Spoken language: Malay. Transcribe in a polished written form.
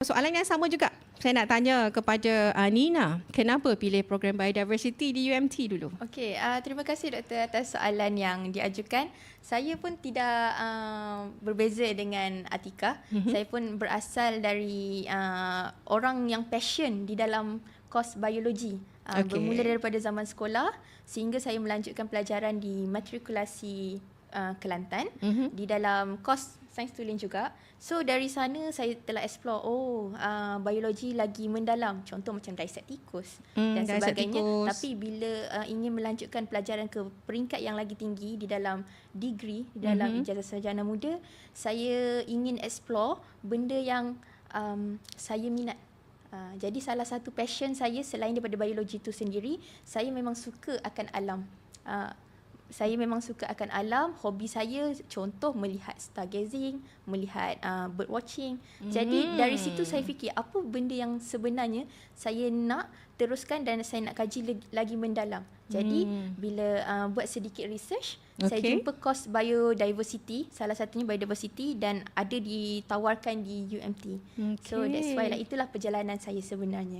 Soalan yang sama juga saya nak tanya kepada Nina. Kenapa pilih program biodiversity di UMT dulu? Okey, terima kasih Doktor atas soalan yang diajukan. Saya pun tidak berbeza dengan Atika. Saya pun berasal dari orang yang passion di dalam kos biologi. Bermula daripada zaman sekolah sehingga saya melanjutkan pelajaran di matrikulasi Kelantan di dalam kos sains tulen juga. So dari sana saya telah explore biologi lagi mendalam, contoh macam dissect tikus dan sebagainya. Tapi bila ingin melanjutkan pelajaran ke peringkat yang lagi tinggi di dalam degree, di dalam ijazah sarjana muda, saya ingin explore benda yang saya minat. Jadi salah satu passion saya selain daripada biologi itu sendiri, saya memang suka akan alam. Saya memang suka akan alam. Hobi saya contoh melihat stargazing, melihat bird watching. Jadi dari situ saya fikir apa benda yang sebenarnya saya nak teruskan dan saya nak kaji lagi mendalam. Jadi bila buat sedikit research, saya jumpa kos biodiversity, salah satunya biodiversity, dan ada ditawarkan di UMT. So that's why itulah perjalanan saya sebenarnya.